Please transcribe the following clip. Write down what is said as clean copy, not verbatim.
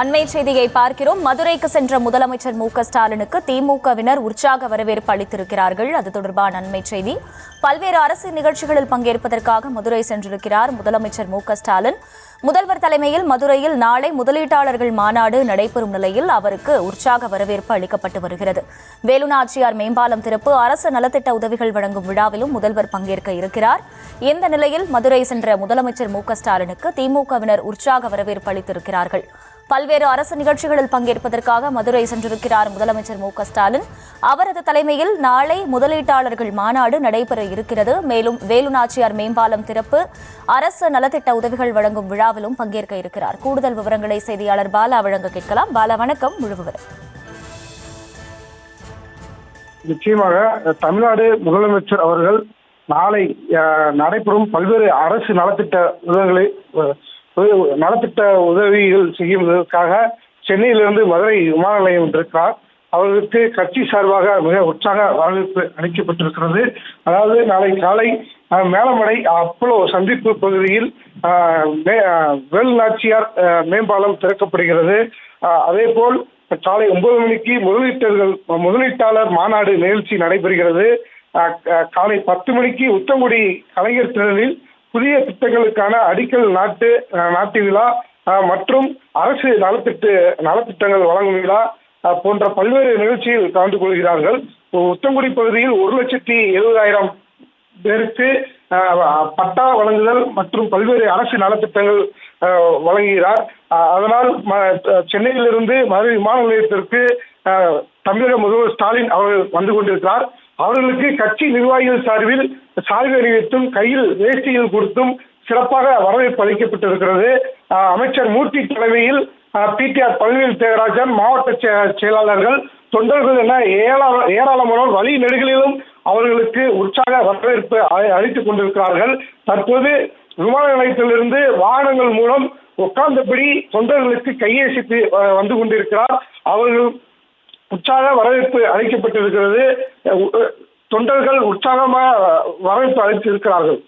அண்மை செய்தியை பார்க்கிறோம். மதுரைக்கு சென்ற முதலமைச்சர் மு.க.ஸ்டாலினுக்கு திமுகவினர் உற்சாக வரவேற்பு அளித்திருக்கிறார்கள். அது தொடர்பான அண்மை செய்தி. பல்வேறு அரசு நிகழ்ச்சிகளில் பங்கேற்பதற்காக மதுரை சென்றிருக்கிறார் முதலமைச்சர் மு.க.ஸ்டாலின். முதல்வர் தலைமையில் மதுரையில் நாளை முதலீட்டாளர்கள் மாநாடு நடைபெறும் நிலையில் அவருக்கு உற்சாக வரவேற்பு அளிக்கப்பட்டு வருகிறது. வேலுநாச்சியார் மேம்பாலம் திறப்பு, அரசு நலத்திட்ட உதவிகள் வழங்கும் விழாவிலும் முதல்வர் பங்கேற்க இருக்கிறார். இந்த நிலையில் மதுரை சென்ற முதலமைச்சர் மு.க.ஸ்டாலினுக்கு திமுகவினர் உற்சாக வரவேற்பு அளித்திருக்கிறார்கள். பல்வேறு அரசு நிகழ்ச்சிகளில் பங்கேற்பதற்காக மதுரை சென்றிருக்கிறார் முதலமைச்சர் மு.க.ஸ்டாலின். அவரது தலைமையில் நாளை முதலீட்டாளர்கள் மாநாடு நடைபெற இருக்கிறது. மேலும் வேலுநாச்சியார் மேம்பாலம் திறப்பு, அரசு நலத்திட்ட உதவிகள் வழங்கும் விழாவிலும் பங்கேற்க இருக்கிறார். கூடுதல் விவரங்களை செய்தியாளர் பாலா வழங்க கேட்கலாம். பாலா, வணக்கம். முழு விவரம். நிச்சயமாக தமிழ்நாடு முதலமைச்சர் அவர்கள் நாளை நடைபெறும் பல்வேறு அரசு நலத்திட்ட உதவிகள் செய்வதற்காக சென்னையிலிருந்து மதுரை விமான நிலையம் வந்திருக்கிறார். அவர்களுக்கு கட்சி சார்பாக மிக உற்சாக வரவேற்பு அளிக்கப்பட்டிருக்கிறது. அதாவது நாளை காலை மேலமடை அப்போலோ சந்திப்பு பகுதியில் வேலுநாச்சியார் மேம்பாலம் திறக்கப்படுகிறது. அதே போல் காலை 9 மணிக்கு முதலீட்டாளர் மாநாடு நிகழ்ச்சி நடைபெறுகிறது. காலை 10 மணிக்கு உத்தங்குடி கலைஞர் திடலில் புதிய திட்டங்களுக்கான அடிக்கல் நாட்டு விழா மற்றும் அரசு நலத்திட்டங்கள் வழங்கும் விழா போன்ற பல்வேறு நிகழ்ச்சியில் கலந்து கொள்கிறார்கள். உத்தங்குடி பகுதியில் 1,70,70,000 பேருக்கு பட்டா வழங்குதல் மற்றும் பல்வேறு அரசு நலத்திட்டங்கள் வழங்குகிறார். அதனால் சென்னையிலிருந்து மதுரை விமான நிலையத்திற்கு தமிழக முதல்வர் ஸ்டாலின் அவர்கள் வந்து கொண்டிருக்கிறார். அவர்களுக்கு கட்சி நிர்வாகிகள் சார்பில் சால்வை அணிவித்தும் கையில் வேஷ்டியில் கொடுத்தும் சிறப்பாக வரவேற்பு அளிக்கப்பட்டிருக்கிறது. அமைச்சர் மூர்த்தி தலைமையில் பிடிஆர் பழனிவேல் தியாகராஜன், மாவட்ட செயலாளர்கள், தொண்டர்கள் என ஏராளமானோர் வழி நெடுகளிலும் அவர்களுக்கு உற்சாக வரவேற்பு அளித்துக் கொண்டிருக்கிறார்கள். தற்போது விமான நிலையத்திலிருந்து வாகனங்கள் மூலம் உட்கார்ந்தபடி தொண்டர்களுக்கு கையேசித்து வந்து கொண்டிருக்கிறார். அவர்கள் உற்சாக வரவேற்பு அளிக்கப்பட்டிருக்கிறது. தொண்டர்கள் உற்சாகமாக வரவேற்பு அளித்திருக்கிறார்கள்.